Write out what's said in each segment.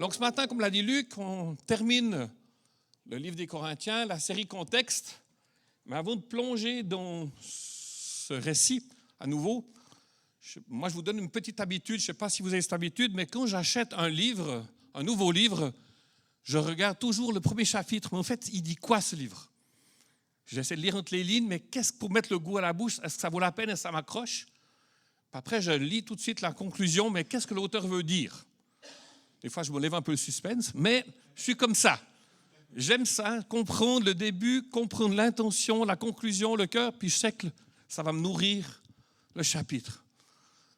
Donc ce matin, comme l'a dit Luc, on termine le livre des Corinthiens, la série Contexte. Mais avant de plonger dans ce récit à nouveau, moi je vous donne une petite habitude, je ne sais pas si vous avez cette habitude, mais quand j'achète un livre, un nouveau livre, je regarde toujours le premier chapitre. Mais en fait, il dit quoi ce livre? J'essaie de lire entre les lignes, mais qu'est-ce que pour mettre le goût à la bouche? Est-ce que ça vaut la peine et ça m'accroche? Puis après, je lis tout de suite la conclusion, mais qu'est-ce que l'auteur veut dire? Des fois, je me lève un peu le suspense, mais je suis comme ça. J'aime ça, comprendre le début, comprendre l'intention, la conclusion, le cœur, puis je sais que ça va me nourrir le chapitre.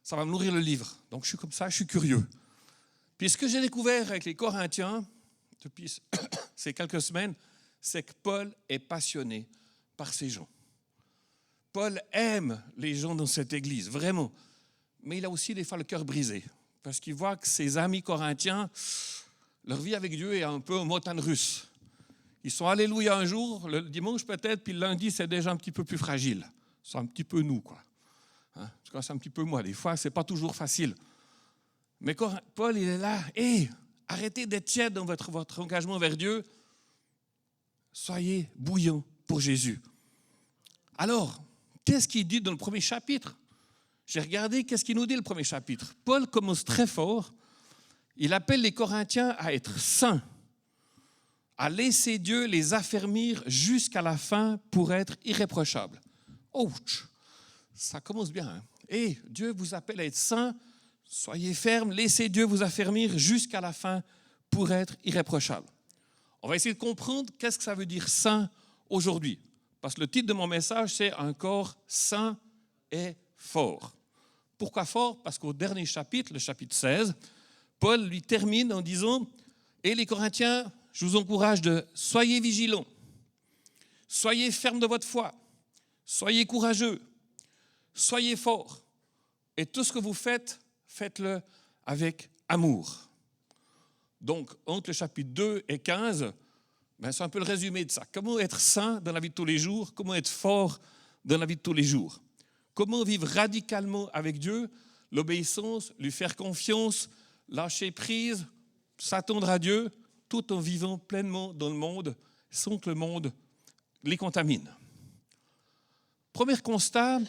Ça va me nourrir le livre. Donc, je suis comme ça, je suis curieux. Puis ce que j'ai découvert avec les Corinthiens, depuis ces quelques semaines, c'est que Paul est passionné par ces gens. Paul aime les gens dans cette église, vraiment. Mais il a aussi des fois le cœur brisé, parce qu'il voit que ses amis corinthiens, leur vie avec Dieu est un peu en montagne russe. Ils sont alléluia un jour, le dimanche peut-être, puis le lundi, c'est déjà un petit peu plus fragile. C'est un petit peu nous, quoi. En tout cas, c'est un petit peu moi. Des fois, ce n'est pas toujours facile. Mais Paul, il est là. Hey, arrêtez d'être tiède dans votre engagement vers Dieu. Soyez bouillants pour Jésus. Alors, qu'est-ce qu'il dit dans le premier chapitre? J'ai regardé, qu'est-ce qu'il nous dit le premier chapitre? Paul commence très fort. Il appelle les Corinthiens à être saints, à laisser Dieu les affermir jusqu'à la fin pour être irréprochables. Ouch! Ça commence bien. Hein? Et Dieu vous appelle à être saints, soyez fermes, laissez Dieu vous affermir jusqu'à la fin pour être irréprochables. On va essayer de comprendre qu'est-ce que ça veut dire saint aujourd'hui. Parce que le titre de mon message, c'est un corps saint et fort. Pourquoi fort? Parce qu'au dernier chapitre, le chapitre 16, Paul lui termine en disant « Et les Corinthiens, je vous encourage de soyez vigilants, soyez fermes de votre foi, soyez courageux, soyez forts. Et tout ce que vous faites, faites-le avec amour. » Donc, entre le chapitre 2 et 15, c'est un peu le résumé de ça. Comment être saint dans la vie de tous les jours? Comment être fort dans la vie de tous les jours? Comment vivre radicalement avec Dieu? L'obéissance, lui faire confiance, lâcher prise, s'attendre à Dieu, tout en vivant pleinement dans le monde, sans que le monde les contamine. Premier constat,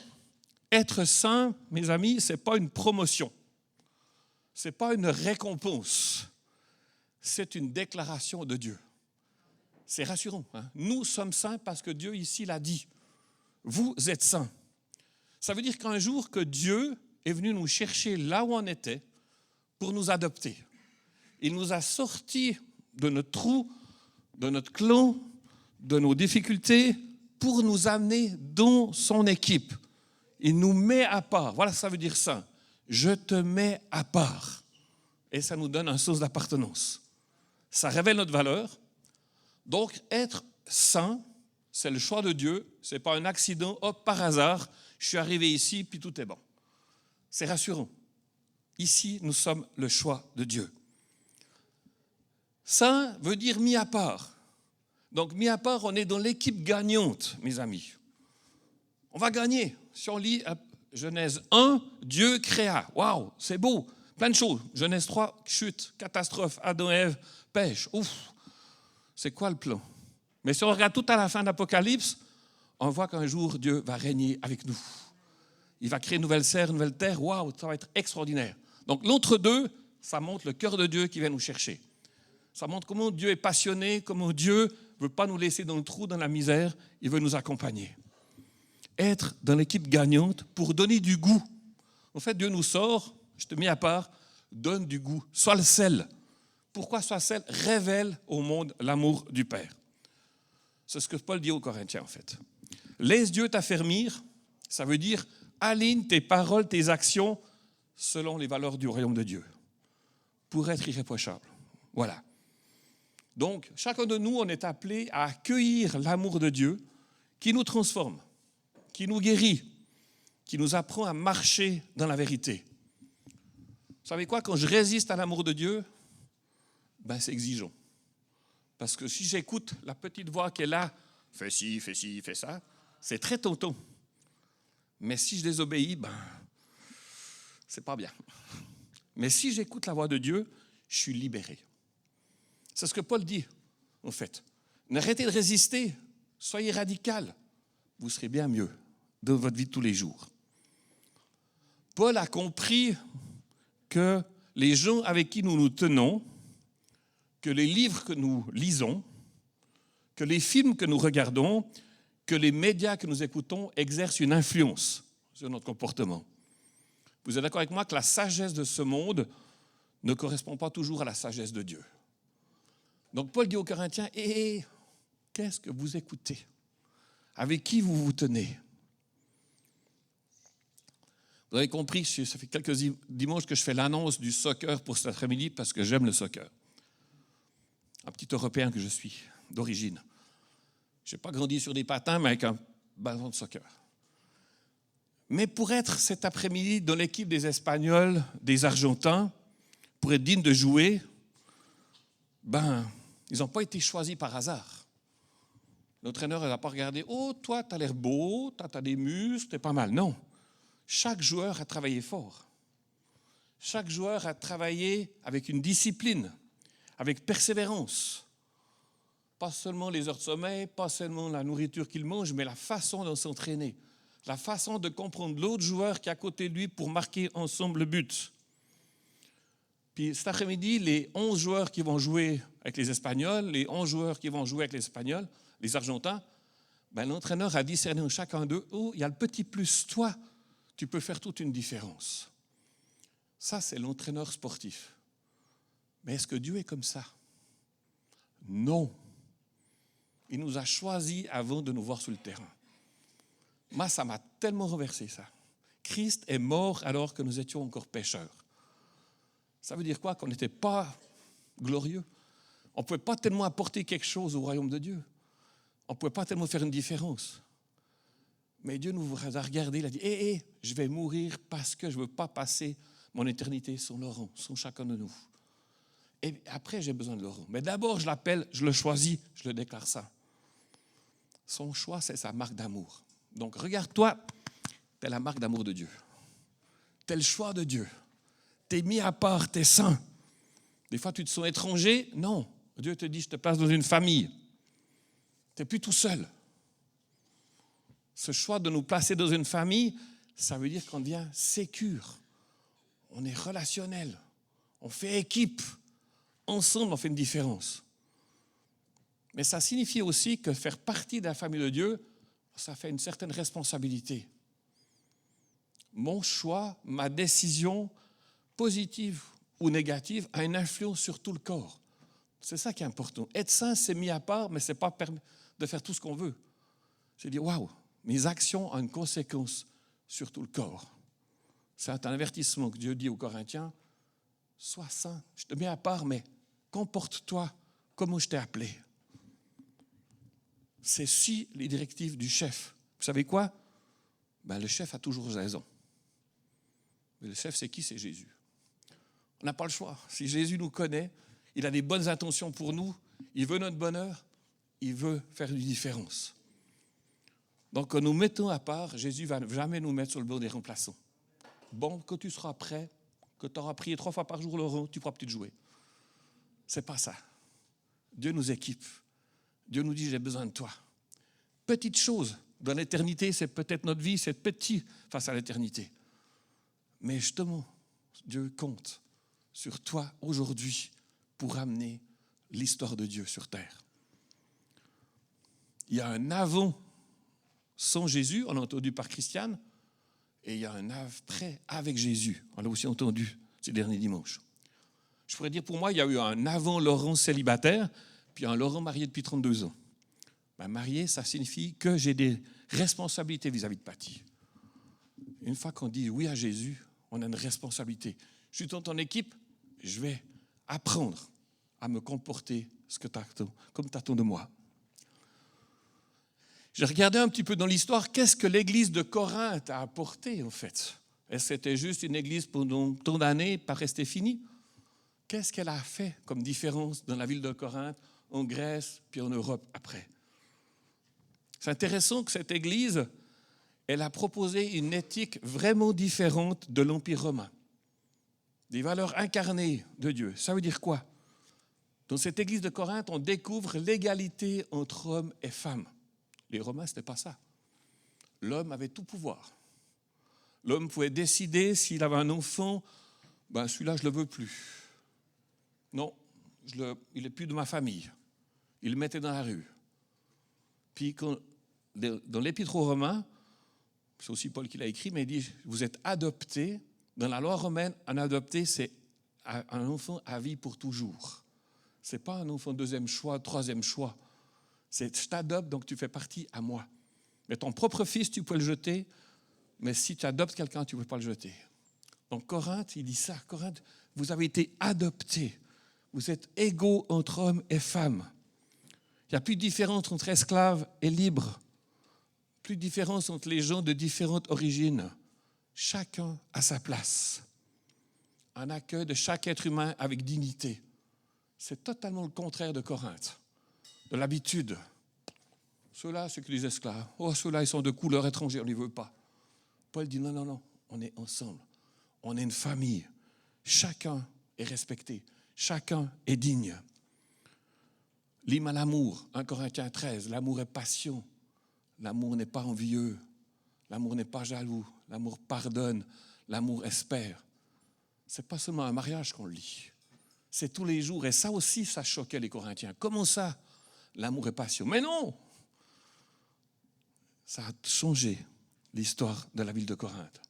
être saint, mes amis, ce n'est pas une promotion. Ce n'est pas une récompense. C'est une déclaration de Dieu. C'est rassurant. Hein? Nous sommes saints parce que Dieu ici l'a dit. Vous êtes saints. Ça veut dire qu'un jour que Dieu est venu nous chercher là où on était pour nous adopter. Il nous a sortis de notre trou, de notre clan, de nos difficultés pour nous amener dans son équipe. Il nous met à part. Voilà ce que ça veut dire saint. Je te mets à part. Et ça nous donne un sens d'appartenance. Ça révèle notre valeur. Donc, être saint, c'est le choix de Dieu. Ce n'est pas un accident, hop, par hasard, je suis arrivé ici, puis tout est bon. C'est rassurant. Ici, nous sommes le choix de Dieu. Saint veut dire mis à part. Donc, mis à part, on est dans l'équipe gagnante, mes amis. On va gagner. Si on lit Genèse 1, Dieu créa. Waouh, c'est beau. Plein de choses. Genèse 3, chute, catastrophe, Adam et Ève, pêche. Ouf, c'est quoi le plan? Mais si on regarde tout à la fin d'Apocalypse, on voit qu'un jour, Dieu va régner avec nous. Il va créer une nouvelle serre, une nouvelle terre. Waouh, ça va être extraordinaire. Donc l'entre-deux, ça montre le cœur de Dieu qui vient nous chercher. Ça montre comment Dieu est passionné, comment Dieu ne veut pas nous laisser dans le trou, dans la misère. Il veut nous accompagner. Être dans l'équipe gagnante pour donner du goût. En fait, Dieu nous sort, je te mets à part, donne du goût. Sois le sel. Pourquoi sois le sel? Révèle au monde l'amour du Père. C'est ce que Paul dit aux Corinthiens, en fait. Laisse Dieu t'affermir, ça veut dire aligne tes paroles, tes actions selon les valeurs du royaume de Dieu pour être irréprochable. Voilà. Donc, chacun de nous, on est appelé à accueillir l'amour de Dieu qui nous transforme, qui nous guérit, qui nous apprend à marcher dans la vérité. Vous savez quoi? Quand je résiste à l'amour de Dieu, c'est exigeant. Parce que si j'écoute la petite voix qui est là, fais ci, fais ça, c'est très tentant. Mais si je désobéis, c'est pas bien. Mais si j'écoute la voix de Dieu, je suis libéré. C'est ce que Paul dit, en fait. N'arrêtez de résister, soyez radical, vous serez bien mieux dans votre vie de tous les jours. Paul a compris que les gens avec qui nous nous tenons, que les livres que nous lisons, que les films que nous regardons, que les médias que nous écoutons exercent une influence sur notre comportement. Vous êtes d'accord avec moi que la sagesse de ce monde ne correspond pas toujours à la sagesse de Dieu. Donc Paul dit aux Corinthiens, qu'est-ce que vous écoutez? Avec qui vous vous tenez? Vous avez compris, ça fait quelques dimanches que je fais l'annonce du soccer pour cet après-midi parce que j'aime le soccer. Un petit Européen que je suis, d'origine. Je n'ai pas grandi sur des patins, mais avec un ballon de soccer. Mais pour être cet après-midi dans l'équipe des Espagnols, des Argentins, pour être digne de jouer, ils n'ont pas été choisis par hasard. L'entraîneur n'a pas regardé, oh, toi, tu as l'air beau, tu as des muscles, t'es pas mal. Non. Chaque joueur a travaillé fort. Chaque joueur a travaillé avec une discipline, avec persévérance. Pas seulement les heures de sommeil, pas seulement la nourriture qu'il mange, mais la façon de s'entraîner, la façon de comprendre l'autre joueur qui est à côté de lui pour marquer ensemble le but. Puis cet après-midi, les 11 joueurs qui vont jouer avec les Espagnols, les 11 joueurs qui vont jouer avec les Espagnols, les Argentins, l'entraîneur a discerné en chacun d'eux, oh, il y a le petit plus, toi, tu peux faire toute une différence. Ça, c'est l'entraîneur sportif. Mais est-ce que Dieu est comme ça? Non. Il nous a choisis avant de nous voir sur le terrain. Moi, ça m'a tellement renversé, ça. Christ est mort alors que nous étions encore pécheurs. Ça veut dire quoi? Qu'on n'était pas glorieux. On ne pouvait pas tellement apporter quelque chose au royaume de Dieu. On ne pouvait pas tellement faire une différence. Mais Dieu nous a regardé, il a dit, je vais mourir parce que je ne veux pas passer mon éternité sans Laurent, sans chacun de nous. Et après, j'ai besoin de Laurent. Mais d'abord, je l'appelle, je le choisis, je le déclare ça. Son choix, c'est sa marque d'amour. Donc, regarde-toi, tu es la marque d'amour de Dieu. Tu es le choix de Dieu. Tu es mis à part, tu es saint. Des fois, tu te sens étranger. Non, Dieu te dit, je te place dans une famille. Tu n'es plus tout seul. Ce choix de nous placer dans une famille, ça veut dire qu'on devient sécure. On est relationnel. On fait équipe. Ensemble, on fait une différence. Mais ça signifie aussi que faire partie de la famille de Dieu, ça fait une certaine responsabilité. Mon choix, ma décision, positive ou négative, a une influence sur tout le corps. C'est ça qui est important. Être saint, c'est mis à part, mais ce n'est pas permis de faire tout ce qu'on veut. J'ai dit, waouh, mes actions ont une conséquence sur tout le corps. C'est un avertissement que Dieu dit aux Corinthiens. Sois saint, je te mets à part, mais comporte-toi comme je t'ai appelé. C'est si les directives du chef. Vous savez quoi? Le chef a toujours raison. Mais le chef, c'est qui? C'est Jésus. On n'a pas le choix. Si Jésus nous connaît, il a des bonnes intentions pour nous, il veut notre bonheur, il veut faire une différence. Donc, quand nous mettons à part, Jésus ne va jamais nous mettre sur le banc des remplaçants. Bon, quand tu seras prêt, que tu auras prié 3 fois par jour, Laurent, tu pourras peut-être jouer. Ce n'est pas ça. Dieu nous équipe. Dieu nous dit, j'ai besoin de toi. Petite chose, dans l'éternité, c'est peut-être notre vie, c'est petit face à l'éternité. Mais justement, Dieu compte sur toi aujourd'hui pour amener l'histoire de Dieu sur terre. Il y a un avant sans Jésus, on l'a entendu par Christiane, et il y a un après avec Jésus. On l'a aussi entendu ces derniers dimanches. Je pourrais dire pour moi, il y a eu un avant Laurent célibataire, puis un Laurent marié depuis 32 ans. Marié, ça signifie que j'ai des responsabilités vis-à-vis de Patty. Une fois qu'on dit oui à Jésus, on a une responsabilité. Je suis dans ton équipe, je vais apprendre à me comporter comme tu attends de moi. J'ai regardé un petit peu dans l'histoire, qu'est-ce que l'église de Corinthe a apporté en fait? Est-ce que c'était juste une église pendant tant d'années, pas restée finie? Qu'est-ce qu'elle a fait comme différence dans la ville de Corinthe, en Grèce, puis en Europe après? C'est intéressant que cette église, elle a proposé une éthique vraiment différente de l'Empire romain. Des valeurs incarnées de Dieu. Ça veut dire quoi? Dans cette église de Corinthe, on découvre l'égalité entre hommes et femmes. Les Romains, ce n'était pas ça. L'homme avait tout pouvoir. L'homme pouvait décider s'il avait un enfant, celui-là, je ne le veux plus. Non, il n'est plus de ma famille. Il le mettait dans la rue. Puis, dans l'Épître aux Romains, c'est aussi Paul qui l'a écrit, mais il dit, vous êtes adoptés. Dans la loi romaine, un adopté, c'est un enfant à vie pour toujours. Ce n'est pas un enfant deuxième choix, troisième choix. C'est je t'adopte, donc tu fais partie à moi. Mais ton propre fils, tu peux le jeter, mais si tu adoptes quelqu'un, tu ne peux pas le jeter. Donc Corinthe, il dit ça. Corinthe, vous avez été adoptés. Vous êtes égaux entre hommes et femmes. Il n'y a plus de différence entre esclaves et libres. Plus de différence entre les gens de différentes origines. Chacun a sa place. Un accueil de chaque être humain avec dignité. C'est totalement le contraire de Corinthe, de l'habitude. Ceux-là, c'est que les esclaves. Oh, ceux-là, ils sont de couleur étrangère, on ne les veut pas. Paul dit non, on est ensemble. On est une famille. Chacun est respecté. Chacun est digne. L'hymne à l'amour, 1 Corinthiens 13, l'amour est passion. L'amour n'est pas envieux. L'amour n'est pas jaloux. L'amour pardonne. L'amour espère. Ce n'est pas seulement un mariage qu'on lit. C'est tous les jours. Et ça aussi, ça choquait les Corinthiens. Comment ça, l'amour est passion? Mais non! Ça a changé l'histoire de la ville de Corinthe.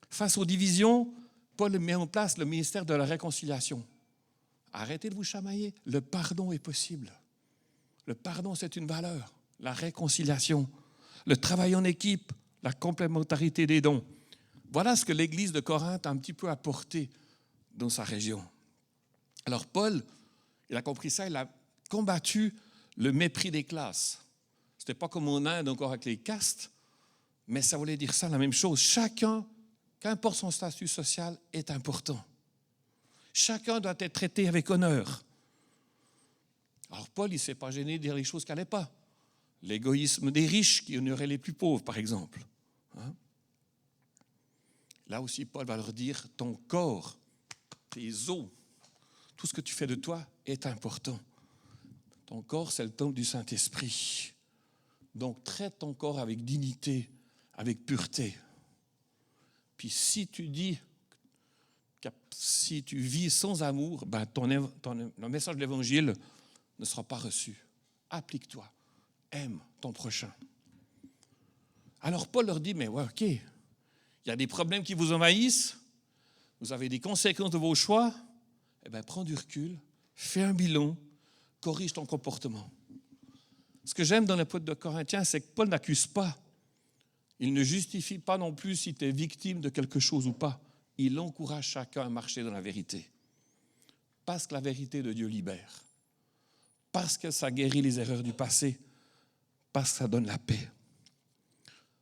Face aux divisions, Paul met en place le ministère de la réconciliation. Arrêtez de vous chamailler. Le pardon est possible. Le pardon, c'est une valeur. La réconciliation, le travail en équipe, la complémentarité des dons. Voilà ce que l'Église de Corinthe a un petit peu apporté dans sa région. Alors Paul, il a compris ça, il a combattu le mépris des classes. Ce n'était pas comme en Inde encore avec les castes, mais ça voulait dire ça, la même chose. Chacun, qu'importe son statut social, est important. Chacun doit être traité avec honneur. Alors Paul, il ne s'est pas gêné de dire les choses qui n'allaient pas. L'égoïsme des riches qui honoraient les plus pauvres, par exemple. Là aussi, Paul va leur dire, ton corps, tes os, tout ce que tu fais de toi est important. Ton corps, c'est le temple du Saint-Esprit. Donc, traite ton corps avec dignité, avec pureté. Puis si tu dis, si tu vis sans amour, le message de l'Évangile ne sera pas reçu. Applique-toi. Aime ton prochain. Alors Paul leur dit, mais ouais, ok, il y a des problèmes qui vous envahissent, vous avez des conséquences de vos choix, prends du recul, fais un bilan, corrige ton comportement. Ce que j'aime dans l'Épître de Corinthiens, c'est que Paul n'accuse pas. Il ne justifie pas non plus si tu es victime de quelque chose ou pas. Il encourage chacun à marcher dans la vérité. Parce que la vérité de Dieu libère. Parce que ça guérit les erreurs du passé. Parce que ça donne la paix.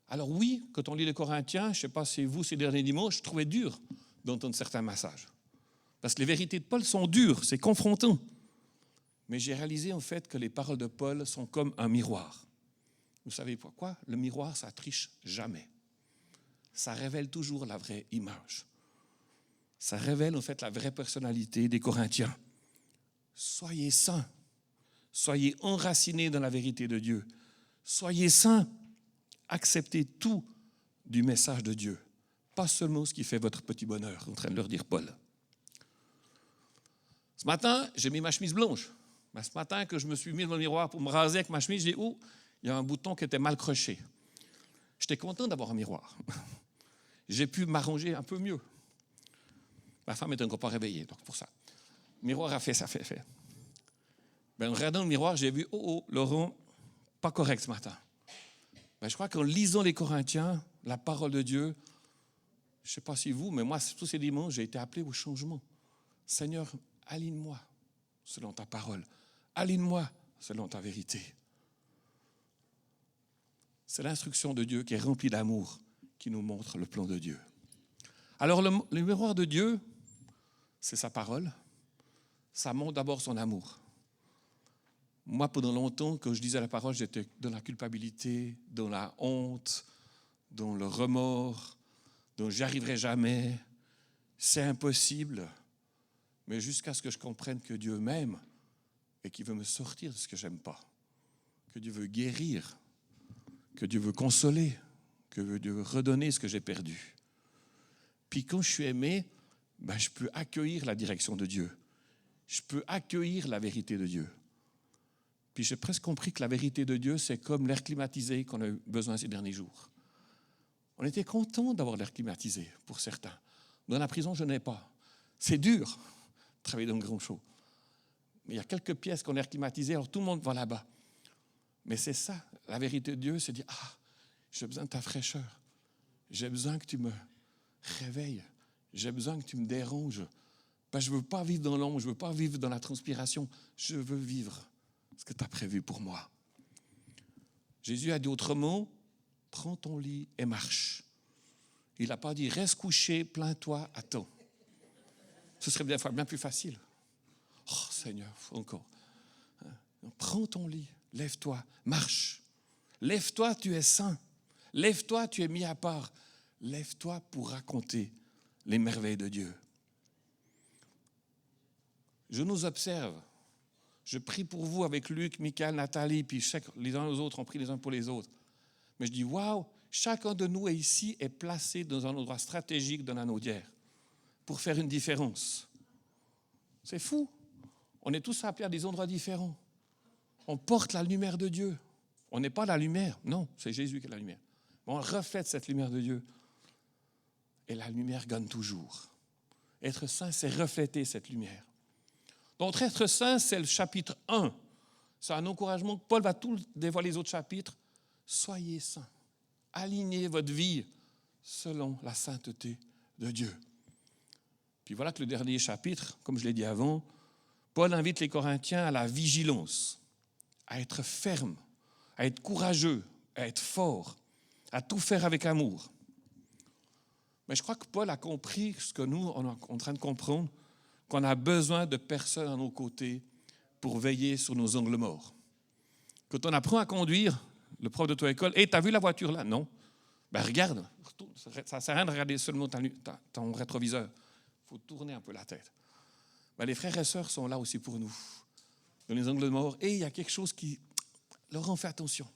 Alors oui, quand on lit les Corinthiens, je ne sais pas si vous, ces derniers dimanches, je trouvais dur d'entendre certains messages. Parce que les vérités de Paul sont dures, c'est confrontant. Mais j'ai réalisé en fait que les paroles de Paul sont comme un miroir. Vous savez pourquoi? Le miroir, ça ne triche jamais. Ça révèle toujours la vraie image. Ça révèle en fait la vraie personnalité des Corinthiens. Soyez saints. Soyez enracinés dans la vérité de Dieu. Soyez saints. Acceptez tout du message de Dieu. Pas seulement ce qui fait votre petit bonheur, en train de leur dire Paul. Ce matin, j'ai mis ma chemise blanche. Mais ce matin, que je me suis mis dans le miroir pour me raser avec ma chemise, j'ai dit, il y a un bouton qui était mal croché. J'étais content d'avoir un miroir. J'ai pu m'arranger un peu mieux. Ma femme n'était encore pas réveillée, donc pour ça. Le miroir a fait ça, fait. En regardant le miroir, j'ai vu, Laurent, pas correct ce matin. Je crois qu'en lisant les Corinthiens, la parole de Dieu, je ne sais pas si vous, mais moi, tous ces dimanches, j'ai été appelé au changement. Seigneur, aligne-moi selon ta parole. Aligne-moi selon ta vérité. C'est l'instruction de Dieu qui est remplie d'amour qui nous montre le plan de Dieu. Alors, le miroir de Dieu, c'est sa parole. Ça montre d'abord son amour. Moi, pendant longtemps, quand je disais la parole, j'étais dans la culpabilité, dans la honte, dans le remords, dans « j'y arriverai jamais », c'est impossible. mais jusqu'à ce que je comprenne que Dieu m'aime et qu'il veut me sortir de ce que j'aime pas, que Dieu veut guérir, que Dieu veut consoler, que Dieu veut redonner ce que j'ai perdu. Puis quand je suis aimé, je peux accueillir la direction de Dieu. Je peux accueillir la vérité de Dieu. Puis j'ai presque compris que la vérité de Dieu, c'est comme l'air climatisé qu'on a eu besoin ces derniers jours. On était contents d'avoir l'air climatisé, pour certains. Dans la prison, je n'ai pas. C'est dur de travailler dans le grand chaud. Mais il y a quelques pièces qui ont l'air climatisées, alors tout le monde va là-bas. Mais c'est ça, la vérité de Dieu, c'est dire, j'ai besoin de ta fraîcheur. J'ai besoin que tu me réveilles. J'ai besoin que tu me déranges. Je ne veux pas vivre dans l'ombre, je ne veux pas vivre dans la transpiration. Je veux vivre ce que tu as prévu pour moi. Jésus a dit autrement, prends ton lit et marche. Il n'a pas dit, reste couché, plains-toi, attends. Ce serait des fois bien plus facile. Oh Seigneur, encore. Prends ton lit, lève-toi, marche. Lève-toi, tu es saint. Lève-toi, tu es mis à part. Lève-toi pour raconter les merveilles de Dieu. Je nous observe. Je prie pour vous avec Luc, Michael, Nathalie, puis les uns aux autres, on prie les uns pour les autres. Mais je dis, waouh, chacun de nous ici est placé dans un endroit stratégique dans la Naudière pour faire une différence. C'est fou. On est tous appelés à des endroits différents. On porte la lumière de Dieu. On n'est pas la lumière. Non, c'est Jésus qui est la lumière. Mais on reflète cette lumière de Dieu. Et la lumière gagne toujours. Être saint, c'est refléter cette lumière. Donc, être saint, c'est le chapitre 1. C'est un encouragement que Paul va tout dévoiler les autres chapitres. Soyez saints. Alignez votre vie selon la sainteté de Dieu. Puis voilà que le dernier chapitre, comme je l'ai dit avant, Paul invite les Corinthiens à la vigilance, à être ferme, à être courageux, à être fort, à tout faire avec amour. Mais je crois que Paul a compris ce que nous, on est en train de comprendre, qu'on a besoin de personnes à nos côtés pour veiller sur nos angles morts. Quand on apprend à conduire, le prof d'auto-école, « Hey, t'as vu la voiture là ?» Non. Regarde, ça ne sert à rien de regarder seulement ton rétroviseur. Il faut tourner un peu la tête. Les frères et sœurs sont là aussi pour nous, dans les angles morts. Et il y a quelque chose qui leur en fait attention.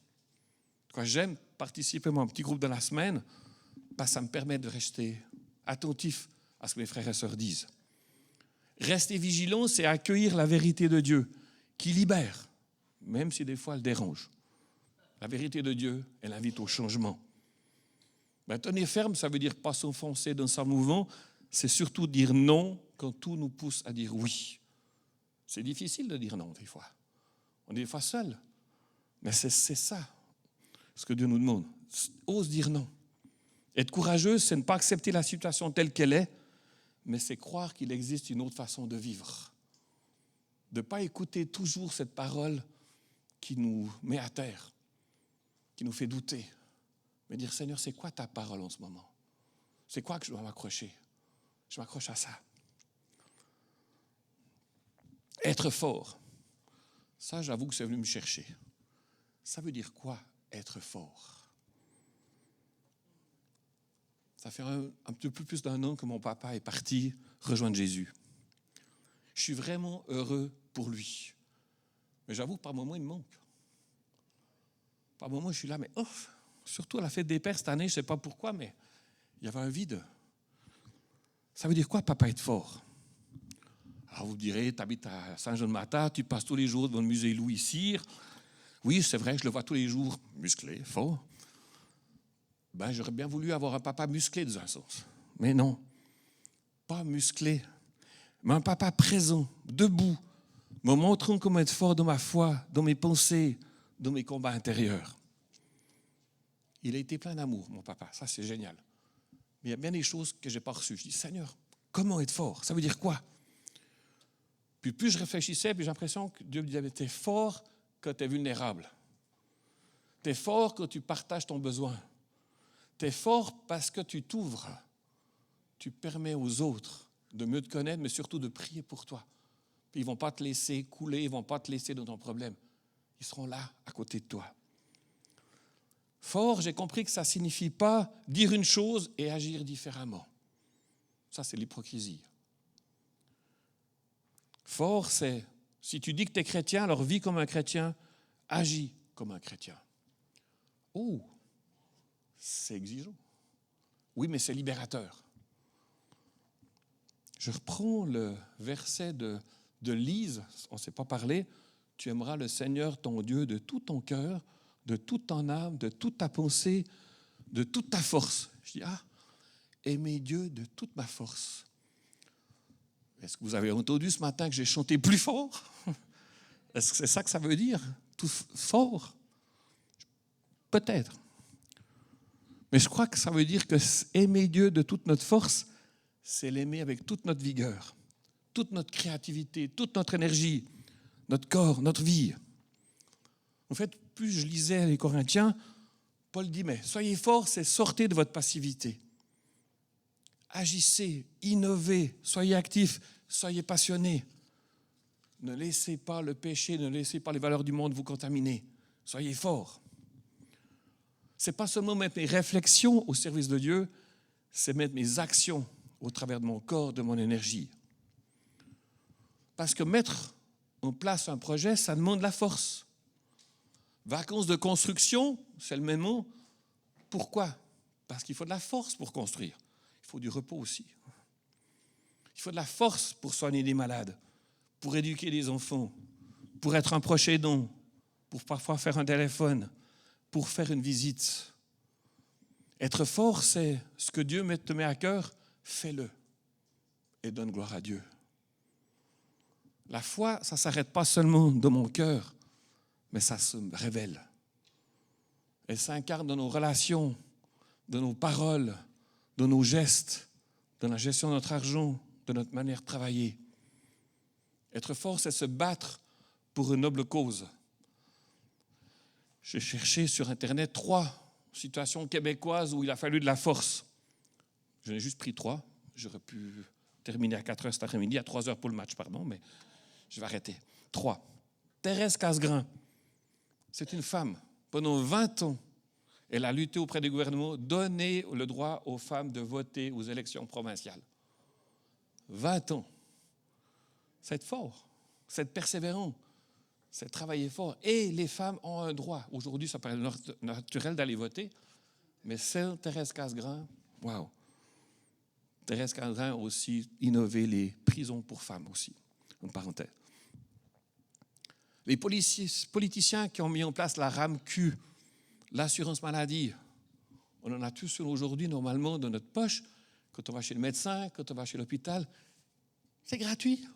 Quand j'aime participer à mon petit groupe de la semaine, ça me permet de rester attentif à ce que mes frères et sœurs disent. Rester vigilant, c'est accueillir la vérité de Dieu qui libère, même si des fois elle dérange. La vérité de Dieu, elle invite au changement. Tenir ferme, ça veut dire pas s'enfoncer dans sa mouvement, c'est surtout dire non quand tout nous pousse à dire oui. C'est difficile de dire non des fois. On est des fois seul. Mais c'est ça ce que Dieu nous demande. Ose dire non. Être courageux, c'est ne pas accepter la situation telle qu'elle est, mais c'est croire qu'il existe une autre façon de vivre. De ne pas écouter toujours cette parole qui nous met à terre, qui nous fait douter. Mais dire, Seigneur, c'est quoi ta parole en ce moment? C'est quoi que je dois m'accrocher? Je m'accroche à ça. Être fort. Ça, j'avoue que c'est venu me chercher. Ça veut dire quoi, être fort? Ça fait un petit peu plus d'un an que mon papa est parti rejoindre Jésus. Je suis vraiment heureux pour lui. Mais j'avoue que par moments, il me manque. Par moments, je suis là, mais surtout à la fête des Pères cette année, je ne sais pas pourquoi, mais il y avait un vide. Ça veut dire quoi, papa, être fort? Alors vous direz, tu habites à Saint-Jean-de-Mata, tu passes tous les jours devant le musée Louis Cyr. Oui, c'est vrai, je le vois tous les jours, musclé, fort. J'aurais bien voulu avoir un papa musclé dans un sens. Mais non, pas musclé, mais un papa présent, debout, me montrant comment être fort dans ma foi, dans mes pensées, dans mes combats intérieurs. Il a été plein d'amour, mon papa, ça c'est génial. Mais il y a bien des choses que je n'ai pas reçues. Je dis, Seigneur, comment être fort? Ça veut dire quoi? Puis plus je réfléchissais, puis j'ai l'impression que Dieu me disait, tu es fort quand tu es vulnérable. Tu es fort quand tu partages ton besoin. Tu es fort parce que tu t'ouvres. Tu permets aux autres de mieux te connaître, mais surtout de prier pour toi. Puis ils ne vont pas te laisser couler, ils ne vont pas te laisser dans ton problème. Ils seront là, à côté de toi. Fort, j'ai compris que ça ne signifie pas dire une chose et agir différemment. Ça, c'est l'hypocrisie. Fort, c'est, si tu dis que tu es chrétien, alors vis comme un chrétien, agis comme un chrétien. Oh, c'est exigeant. Oui, mais c'est libérateur. Je reprends le verset de Lise, on ne s'est pas parlé. Tu aimeras le Seigneur ton Dieu de tout ton cœur, de toute ton âme, de toute ta pensée, de toute ta force. Je dis, aimer Dieu de toute ma force. Est-ce que vous avez entendu ce matin que j'ai chanté plus fort? Est-ce que c'est ça que ça veut dire? Tout fort? Peut-être. Mais je crois que ça veut dire que aimer Dieu de toute notre force, c'est l'aimer avec toute notre vigueur, toute notre créativité, toute notre énergie, notre corps, notre vie. En fait, plus je lisais les Corinthiens, Paul dit, mais soyez forts, c'est sortez de votre passivité. Agissez, innovez, soyez actifs, soyez passionnés. Ne laissez pas le péché, ne laissez pas les valeurs du monde vous contaminer. Soyez forts. Ce n'est pas seulement mettre mes réflexions au service de Dieu, c'est mettre mes actions au travers de mon corps, de mon énergie. Parce que mettre en place un projet, ça demande de la force. Vacances de construction, c'est le même mot. Pourquoi? Parce qu'il faut de la force pour construire. Il faut du repos aussi. Il faut de la force pour soigner des malades, pour éduquer des enfants, pour être un proche aidant, pour parfois faire un téléphone, pour faire une visite. Être fort, c'est ce que Dieu te met à cœur, fais-le et donne gloire à Dieu. La foi, ça ne s'arrête pas seulement dans mon cœur, mais ça se révèle. Elle s'incarne dans nos relations, dans nos paroles, dans nos gestes, dans la gestion de notre argent, de notre manière de travailler. Être fort, c'est se battre pour une noble cause. J'ai cherché sur Internet 3 situations québécoises où il a fallu de la force. J'en ai juste pris 3. J'aurais pu terminer à 4 heures cet après-midi, à 3 heures pour le match, pardon, mais je vais arrêter. 3. Thérèse Casgrain, c'est une femme. Pendant 20 ans, elle a lutté auprès des gouvernements, donner le droit aux femmes de voter aux élections provinciales. 20 ans. C'est être fort, c'est être persévérant, c'est travailler fort. Et les femmes ont un droit. Aujourd'hui, ça paraît naturel d'aller voter, mais c'est Thérèse Casgrain, waouh. Thérèse Casgrain a aussi innové les prisons pour femmes aussi, une parenthèse. Les politiciens qui ont mis en place la RAMQ, l'assurance maladie, on en a tous aujourd'hui normalement dans notre poche. Quand on va chez le médecin, quand on va chez l'hôpital, c'est gratuit.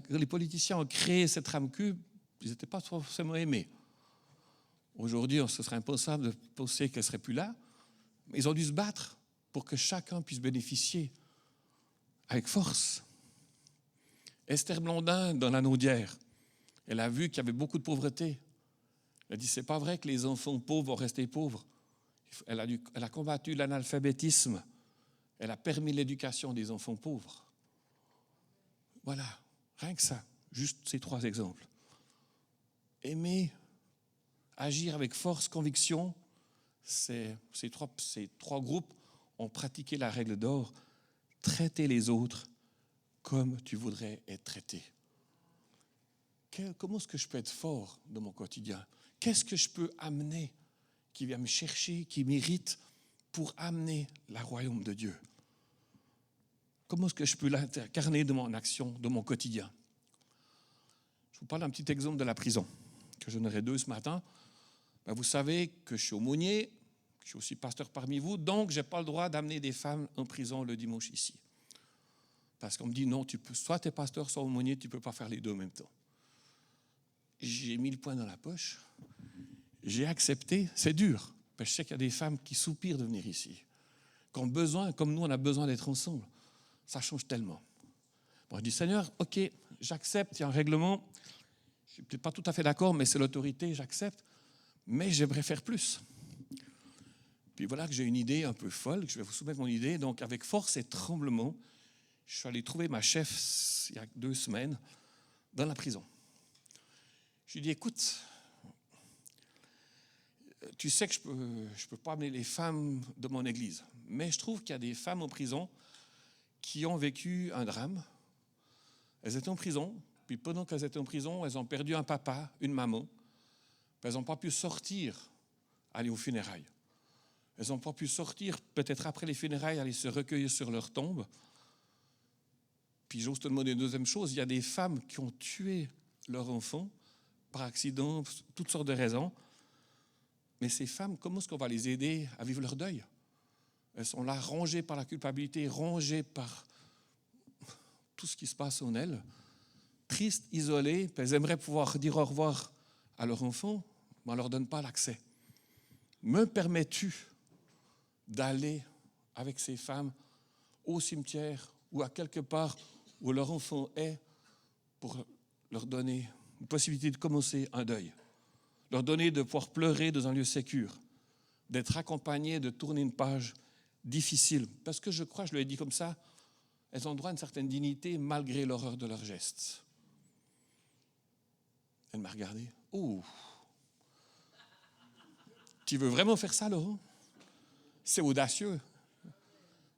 Les politiciens ont créé cette RAMQ, ils n'étaient pas forcément aimés. Aujourd'hui, ce serait impensable de penser qu'elle ne serait plus là, mais ils ont dû se battre pour que chacun puisse bénéficier avec force. Esther Blondin, dans la Naudière, elle a vu qu'il y avait beaucoup de pauvreté. Elle a dit, c'est pas vrai que les enfants pauvres vont rester pauvres. Elle a combattu l'analphabétisme. Elle a permis l'éducation des enfants pauvres. Voilà, rien que ça, juste ces 3 exemples. Aimer, agir avec force, conviction, ces trois groupes ont pratiqué la règle d'or, traiter les autres comme tu voudrais être traité. Comment est-ce que je peux être fort dans mon quotidien? Qu'est-ce que je peux amener qui vient me chercher, qui mérite pour amener le royaume de Dieu? Comment est-ce que je peux l'incarner dans mon action, dans mon quotidien? Je vous parle d'un petit exemple de la prison, que j'en aurai 2 ce matin. Vous savez que je suis aumônier, je suis aussi pasteur parmi vous, donc je n'ai pas le droit d'amener des femmes en prison le dimanche ici. Parce qu'on me dit, non, soit tu es pasteur, soit aumônier, tu ne peux pas faire les 2 en même temps. J'ai mis le poing dans la poche, j'ai accepté, c'est dur, parce que je sais qu'il y a des femmes qui soupirent de venir ici, qui ont besoin, comme nous on a besoin d'être ensemble. Ça change tellement. Je dis, Seigneur, ok, j'accepte, il y a un règlement, je ne suis peut-être pas tout à fait d'accord, mais c'est l'autorité, j'accepte, mais j'aimerais faire plus. Puis voilà que j'ai une idée un peu folle, que je vais vous soumettre mon idée. Donc avec force et tremblement, je suis allé trouver ma chef il y a 2 semaines dans la prison. Je lui ai dit, écoute, tu sais que je peux pas amener les femmes de mon église, mais je trouve qu'il y a des femmes en prison qui ont vécu un drame. Elles étaient en prison, puis pendant qu'elles étaient en prison, elles ont perdu un papa, une maman. Elles n'ont pas pu sortir, aller aux funérailles. Elles n'ont pas pu sortir, peut-être après les funérailles, aller se recueillir sur leur tombe. Puis j'ose te demander une deuxième chose, il y a des femmes qui ont tué leur enfant par accident, toutes sortes de raisons. Mais ces femmes, comment est-ce qu'on va les aider à vivre leur deuil? Elles sont là rongées par la culpabilité, rongées par tout ce qui se passe en elles, tristes, isolées, puis elles aimeraient pouvoir dire au revoir à leur enfant, mais on ne leur donne pas l'accès. Me permets-tu d'aller avec ces femmes au cimetière ou à quelque part où leur enfant est pour leur donner une possibilité de commencer un deuil, leur donner de pouvoir pleurer dans un lieu sécure, d'être accompagné, de tourner une page difficile. Parce que je crois, je le ai dit comme ça, elles ont droit à une certaine dignité malgré l'horreur de leurs gestes. Elle m'a regardé. Oh! Tu veux vraiment faire ça, Laurent? C'est audacieux.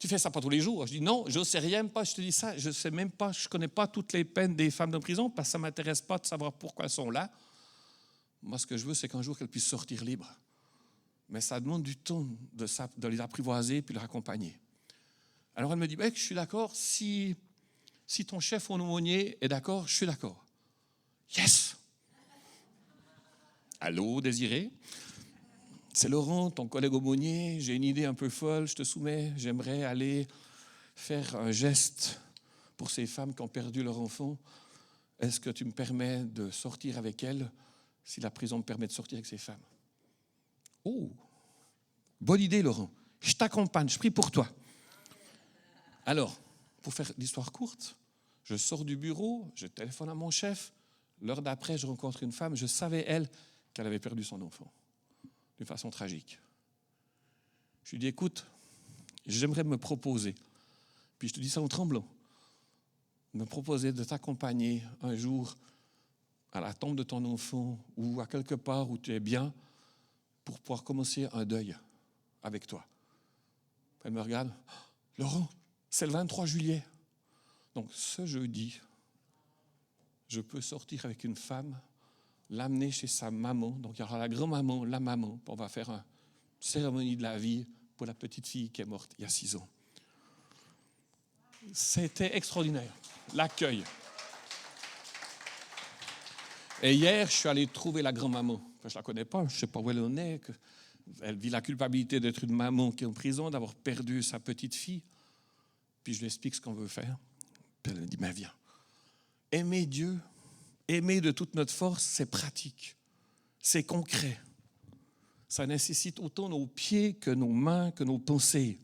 Tu fais ça pas tous les jours. Je dis non, je ne sais rien pas, je te dis ça, je ne sais même pas, je ne connais pas toutes les peines des femmes de prison parce que ça ne m'intéresse pas de savoir pourquoi elles sont là. Moi, ce que je veux, c'est qu'un jour, qu'elles puissent sortir libres. Mais ça demande du temps de les apprivoiser puis de les accompagner. Alors elle me dit, je suis d'accord, si ton chef en aumônier est d'accord, je suis d'accord. Yes! Allô, Désiré? C'est Laurent, ton collègue aumônier, j'ai une idée un peu folle, je te soumets, j'aimerais aller faire un geste pour ces femmes qui ont perdu leur enfant. Est-ce que tu me permets de sortir avec elles si la prison me permet de sortir avec ces femmes? Oh, bonne idée, Laurent. Je t'accompagne, je prie pour toi. Alors, pour faire l'histoire courte, je sors du bureau, je téléphone à mon chef. L'heure d'après, je rencontre une femme. Je savais, elle, qu'elle avait perdu son enfant d'une façon tragique. Je lui dis, écoute, j'aimerais me proposer, puis je te dis ça en tremblant, me proposer de t'accompagner un jour à la tombe de ton enfant ou à quelque part où tu es bien pour pouvoir commencer un deuil avec toi. Elle me regarde, Laurent, c'est le 23 juillet. Donc ce jeudi, je peux sortir avec une femme, l'amener chez sa maman. Donc il y aura la grand-maman, la maman. On va faire une cérémonie de la vie pour la petite fille qui est morte il y a 6 ans. C'était extraordinaire, l'accueil. Et hier, je suis allé trouver la grand-maman. Je ne la connais pas, je ne sais pas où elle en est. Elle vit la culpabilité d'être une maman qui est en prison, d'avoir perdu sa petite fille. Puis je lui explique ce qu'on veut faire. Puis elle me dit, mais viens. Aimer Dieu, aimer de toute notre force, c'est pratique, c'est concret. Ça nécessite autant nos pieds que nos mains, que nos pensées.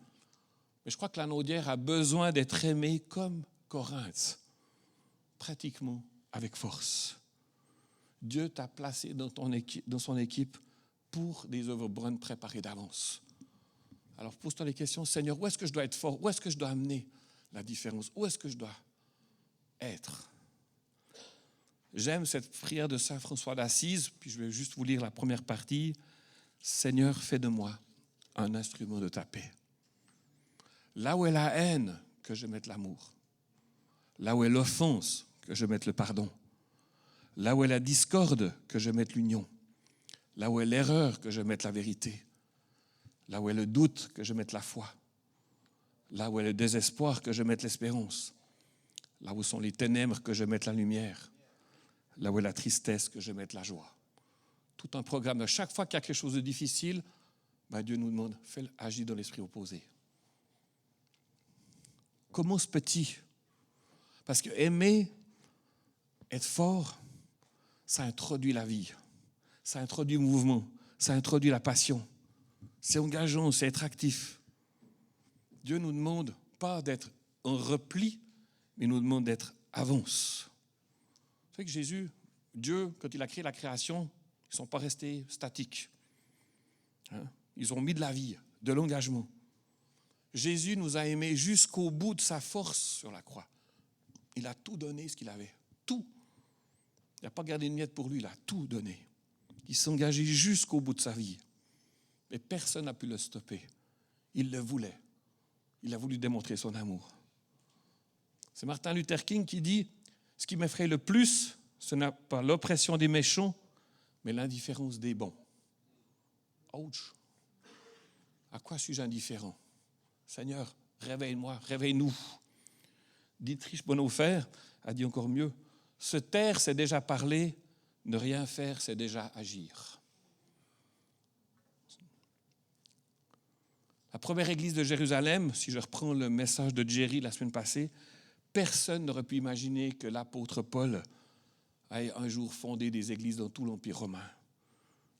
Mais je crois que la Naudière a besoin d'être aimée comme Corinthe, pratiquement avec force. Dieu t'a placé dans son équipe pour des œuvres bonnes préparées d'avance. Alors pose-toi les questions, Seigneur, où est-ce que je dois être fort? Où est-ce que je dois amener la différence? Où est-ce que je dois être? J'aime cette prière de Saint François d'Assise, puis je vais juste vous lire la première partie. Seigneur, fais de moi un instrument de ta paix. Là où est la haine, que je mette l'amour. Là où est l'offense, que je mette le pardon. Là où est la discorde, que je mette l'union. Là où est l'erreur, que je mette la vérité. Là où est le doute, que je mette la foi. Là où est le désespoir, que je mette l'espérance. Là où sont les ténèbres, que je mette la lumière. Là où est la tristesse, que je mette la joie. Tout un programme. De chaque fois qu'il y a quelque chose de difficile, Dieu nous demande, fais agir dans l'esprit opposé. Commence petit. Parce que aimer, être fort, ça introduit la vie. Ça introduit le mouvement. Ça introduit la passion. C'est engageant, c'est être actif. Dieu nous demande pas d'être en repli, mais il nous demande d'être avance. C'est vrai que Jésus, Dieu, quand il a créé la création, ils ne sont pas restés statiques. Ils ont mis de la vie, de l'engagement. Jésus nous a aimés jusqu'au bout de sa force sur la croix. Il a tout donné ce qu'il avait. Tout. Il n'a pas gardé une miette pour lui, il a tout donné. Il s'est engagé jusqu'au bout de sa vie. Mais personne n'a pu le stopper. Il le voulait. Il a voulu démontrer son amour. C'est Martin Luther King qui dit « Ce qui m'effraie le plus, ce n'est pas l'oppression des méchants, mais l'indifférence des bons. » Ouch! À quoi suis-je indifférent? Seigneur, réveille-moi, réveille-nous. Dietrich Bonhoeffer a dit encore mieux, se taire, c'est déjà parler, ne rien faire, c'est déjà agir. La première église de Jérusalem, si je reprends le message de Jerry la semaine passée, personne n'aurait pu imaginer que l'apôtre Paul ait un jour fondé des églises dans tout l'Empire romain.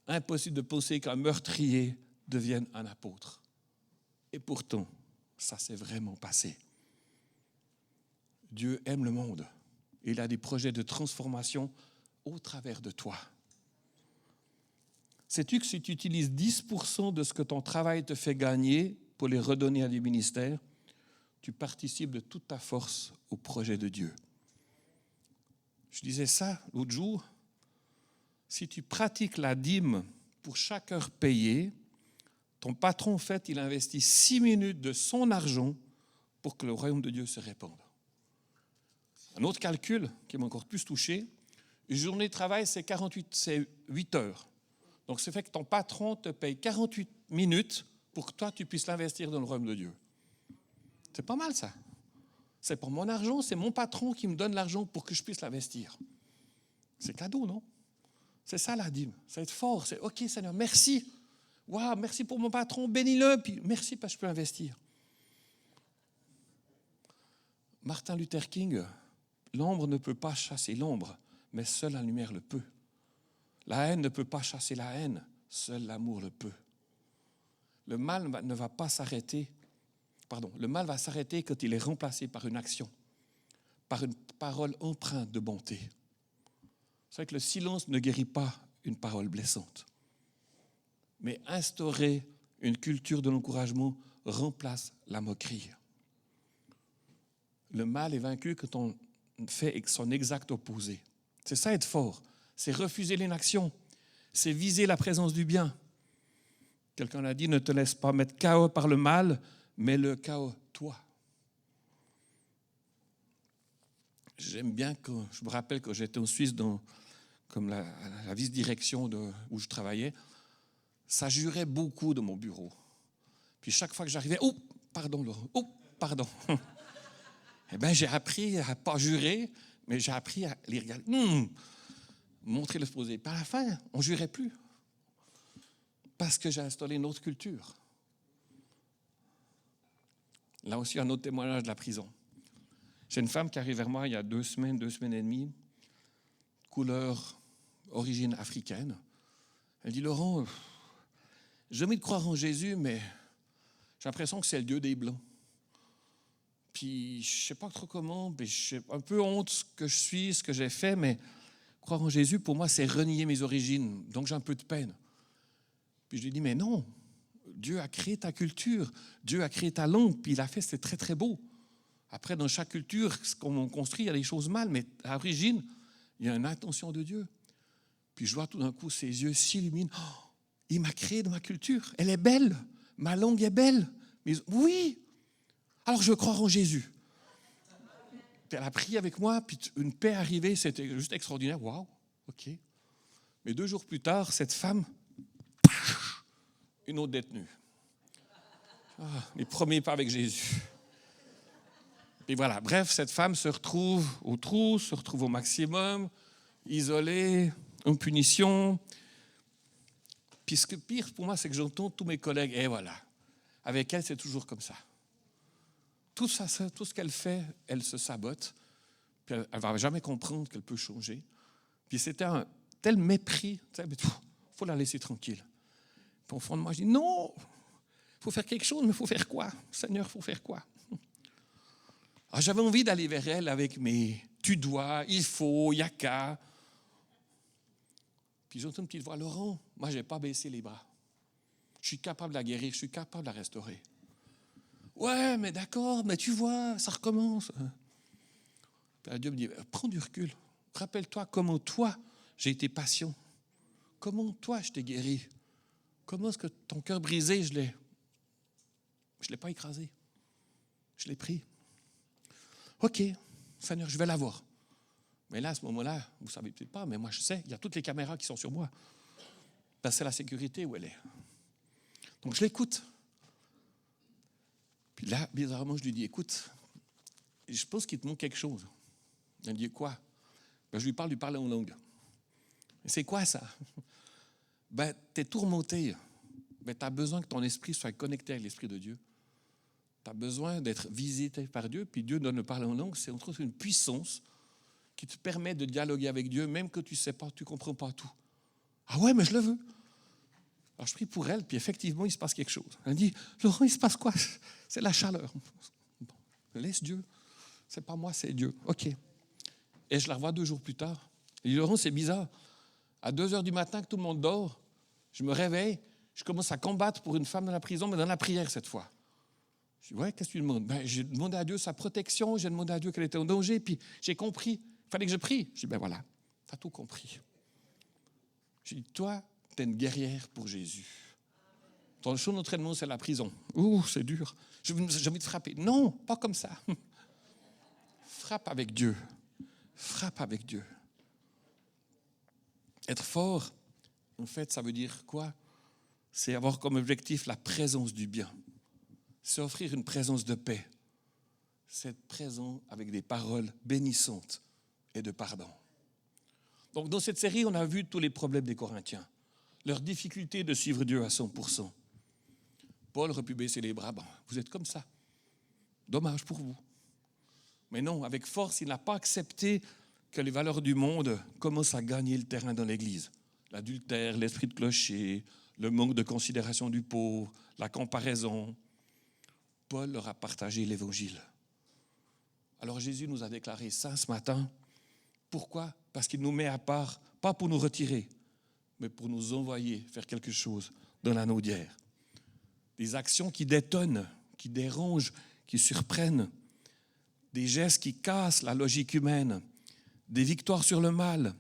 Impossible de penser qu'un meurtrier devienne un apôtre. Et pourtant, ça s'est vraiment passé. Dieu aime le monde. Il a des projets de transformation au travers de toi. Sais-tu que si tu utilises 10% de ce que ton travail te fait gagner pour les redonner à des ministères, tu participes de toute ta force au projet de Dieu? Je disais ça l'autre jour. Si tu pratiques la dîme pour chaque heure payée, ton patron, en fait, il investit 6 minutes de son argent pour que le royaume de Dieu se répande. Un autre calcul qui m'a encore plus touché, une journée de travail, c'est 8 heures. Donc, ça fait que ton patron te paye 48 minutes pour que toi, tu puisses l'investir dans le royaume de Dieu. C'est pas mal, ça. C'est pour mon argent, c'est mon patron qui me donne l'argent pour que je puisse l'investir. C'est cadeau, non? C'est ça, la dîme. Ça va être fort. C'est OK, Seigneur, merci. Waouh, merci pour mon patron, bénis-le, puis merci parce que je peux investir. Martin Luther King, l'ombre ne peut pas chasser l'ombre, mais seule la lumière le peut. La haine ne peut pas chasser la haine, seul l'amour le peut. Le mal ne va pas s'arrêter. Le mal va s'arrêter quand il est remplacé par une action, par une parole empreinte de bonté. C'est vrai que le silence ne guérit pas une parole blessante. Mais instaurer une culture de l'encouragement remplace la moquerie. Le mal est vaincu quand on fait son exact opposé. C'est ça être fort. C'est refuser l'inaction. C'est viser la présence du bien. Quelqu'un l'a dit, ne te laisse pas mettre KO par le mal, mais le KO, toi. J'aime bien, je me rappelle quand j'étais en Suisse, comme la vice-direction où je travaillais, ça jurait beaucoup de mon bureau. Puis chaque fois que j'arrivais, oh, pardon, Laurent, oh, pardon. Eh bien, j'ai appris à ne pas jurer, mais j'ai appris à les regarder. Montrer le posé. Puis à la fin, on ne jurait plus. Parce que j'ai installé une autre culture. Là aussi, un autre témoignage de la prison. J'ai une femme qui arrive vers moi il y a 2 semaines et demie, couleur, origine africaine. Elle dit, Laurent, j'ai envie de croire en Jésus, mais j'ai l'impression que c'est le Dieu des Blancs. Puis je ne sais pas trop comment, j'ai un peu honte ce que je suis, ce que j'ai fait, mais croire en Jésus, pour moi, c'est renier mes origines. Donc j'ai un peu de peine. Puis je lui dis, mais non, Dieu a créé ta culture, Dieu a créé ta langue, puis il a fait, c'est très, très beau. Après, dans chaque culture, ce qu'on construit, il y a des choses mal, mais à l'origine, il y a une intention de Dieu. Puis je vois tout d'un coup, ses yeux s'illuminent. Oh, il m'a créé dans ma culture, elle est belle, ma langue est belle. Mais oui, alors je veux croire en Jésus. Puis elle a prié avec moi, puis une paix arrivée, c'était juste extraordinaire. Waouh, OK. Mais 2 jours plus tard, cette femme, une autre détenue. Les premiers pas avec Jésus. Et voilà, bref, cette femme se retrouve au trou, se retrouve au maximum, isolée, en punition. Puis ce qui est pire pour moi, c'est que j'entends tous mes collègues, et voilà, avec elle, c'est toujours comme ça. Tout ce qu'elle fait, elle se sabote, puis elle ne va jamais comprendre qu'elle peut changer. Puis c'était un tel mépris, il faut la laisser tranquille. Puis au fond de moi, je dis, non, il faut faire quelque chose, mais il faut faire quoi? Seigneur, il faut faire quoi? Alors, j'avais envie d'aller vers elle avec mes « tu dois »,« il faut »,« il y a qu'à ». Puis j'entends une petite voix, « Laurent, moi, je n'ai pas baissé les bras. Je suis capable de la guérir, je suis capable de la restaurer. » « Ouais, mais d'accord, mais tu vois, ça recommence. » Puis Dieu me dit, « Prends du recul. Rappelle-toi comment toi, j'ai été patient. Comment toi, je t'ai guéri. Comment est-ce que ton cœur brisé, je ne l'ai pas écrasé. Je l'ai pris. OK, Seigneur, je vais la voir. Mais là, à ce moment-là, vous ne savez peut-être pas, mais moi je sais, il y a toutes les caméras qui sont sur moi. Là, c'est la sécurité où elle est. Donc je l'écoute. Puis là, bizarrement, je lui dis, écoute, je pense qu'il te manque quelque chose. Il me dit, quoi? Ben, je lui parle en langue. C'est quoi ça? Ben, tu es tourmenté. Ben, tu as besoin que ton esprit soit connecté avec l'Esprit de Dieu. Tu as besoin d'être visité par Dieu. Puis Dieu donne le parler en langue. C'est entre autres une puissance qui te permet de dialoguer avec Dieu, même que tu ne sais pas, tu ne comprends pas tout. Ah ouais, mais je le veux. Alors je prie pour elle, puis effectivement, il se passe quelque chose. Elle dit, Laurent, il se passe quoi? C'est la chaleur. Bon, laisse Dieu. C'est pas moi, c'est Dieu. OK. Et je la revois 2 jours plus tard. Elle dit, Laurent, c'est bizarre. À 2h du matin, que tout le monde dort, je me réveille, je commence à combattre pour une femme dans la prison, mais dans la prière cette fois. Je dis, ouais, qu'est-ce que tu demandes? Ben, j'ai demandé à Dieu sa protection, j'ai demandé à Dieu qu'elle était en danger, puis j'ai compris. Il fallait que je prie. Je dis, ben voilà, tu as tout compris. Je dis, toi, tu es une guerrière pour Jésus. Ton champ d'entraînement, c'est la prison. Ouh, c'est dur. J'ai envie de frapper. Non, pas comme ça. Frappe avec Dieu. Frappe avec Dieu. Être fort, en fait, ça veut dire quoi? C'est avoir comme objectif la présence du bien. C'est offrir une présence de paix. C'est être présent avec des paroles bénissantes et de pardon. Donc, dans cette série, on a vu tous les problèmes des Corinthiens. Leur difficulté de suivre Dieu à 100%. Paul aurait pu baisser les bras. Bon, vous êtes comme ça. Dommage pour vous. Mais non, avec force, il n'a pas accepté que les valeurs du monde commencent à gagner le terrain dans l'Église. L'adultère, l'esprit de clocher, le manque de considération du pauvre, la comparaison. Paul leur a partagé l'Évangile. Alors Jésus nous a déclaré ça ce matin. Pourquoi? Parce qu'il nous met à part, pas pour nous retirer, mais pour nous envoyer faire quelque chose dans la naudière. Des actions qui détonnent, qui dérangent, qui surprennent. Des gestes qui cassent la logique humaine. Des victoires sur le mal.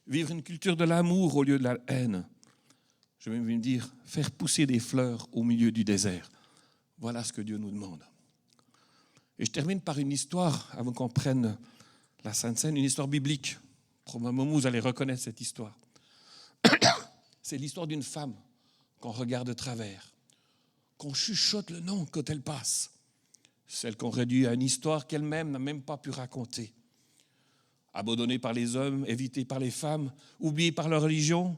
Vivre une culture de l'amour au lieu de la haine. Je vais même dire, faire pousser des fleurs au milieu du désert. Voilà ce que Dieu nous demande. Et je termine par une histoire, avant qu'on prenne la Sainte Seine, une histoire biblique. Probablement, vous allez reconnaître cette histoire. C'est l'histoire d'une femme qu'on regarde de travers, qu'on chuchote le nom quand elle passe. Celle qu'on réduit à une histoire qu'elle-même n'a même pas pu raconter. Abandonnée par les hommes, évitée par les femmes, oubliée par leur religion.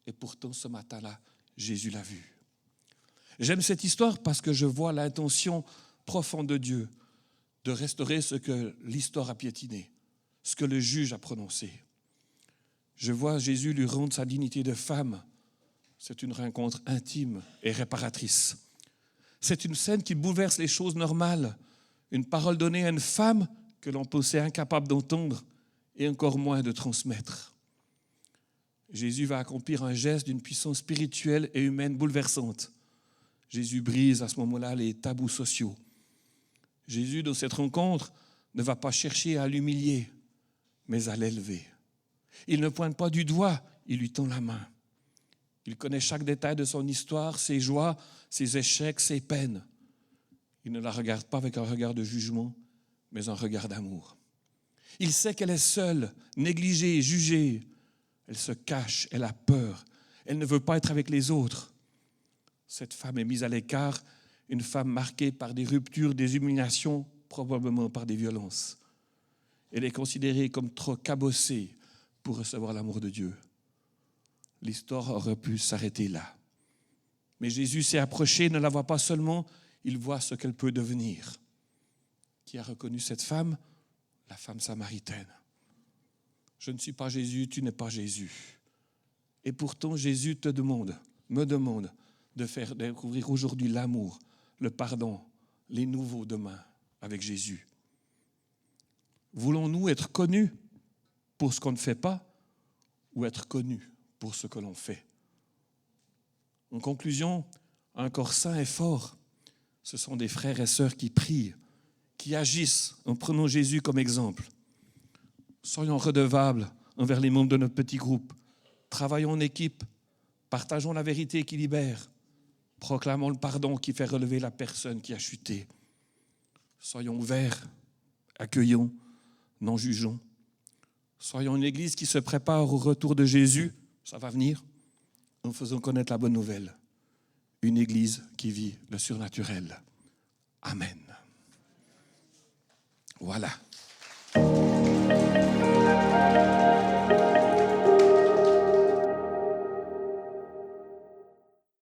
Et pourtant, ce matin-là, Jésus l'a vue. J'aime cette histoire parce que je vois l'intention profonde de Dieu de restaurer ce que l'histoire a piétiné, ce que le juge a prononcé. Je vois Jésus lui rendre sa dignité de femme. C'est une rencontre intime et réparatrice. C'est une scène qui bouleverse les choses normales. Une parole donnée à une femme que l'on pensait incapable d'entendre et encore moins de transmettre. Jésus va accomplir un geste d'une puissance spirituelle et humaine bouleversante. Jésus brise à ce moment-là les tabous sociaux. Jésus, dans cette rencontre, ne va pas chercher à l'humilier, mais à l'élever. Il ne pointe pas du doigt, il lui tend la main. Il connaît chaque détail de son histoire, ses joies, ses échecs, ses peines. Il ne la regarde pas avec un regard de jugement, mais un regard d'amour. Il sait qu'elle est seule, négligée, jugée. Elle se cache, elle a peur. Elle ne veut pas être avec les autres. Cette femme est mise à l'écart, une femme marquée par des ruptures, des humiliations, probablement par des violences. Elle est considérée comme trop cabossée pour recevoir l'amour de Dieu. L'histoire aurait pu s'arrêter là. Mais Jésus s'est approché, ne la voit pas seulement, il voit ce qu'elle peut devenir. Qui a reconnu cette femme? La femme samaritaine. Je ne suis pas Jésus, tu n'es pas Jésus. Et pourtant, Jésus te demande, me demande de faire découvrir aujourd'hui l'amour, le pardon, les nouveaux demain avec Jésus. Voulons-nous être connus pour ce qu'on ne fait pas ou être connus pour ce que l'on fait? En conclusion, un corps sain et fort, ce sont des frères et sœurs qui prient, qui agissent en prenant Jésus comme exemple. Soyons redevables envers les membres de notre petit groupe. Travaillons en équipe, partageons la vérité qui libère, proclamons le pardon qui fait relever la personne qui a chuté. Soyons ouverts, accueillons, n'en jugeons. Soyons une église qui se prépare au retour de Jésus. Ça va venir. Nous faisons connaître la bonne nouvelle. Une église qui vit le surnaturel. Amen. Voilà.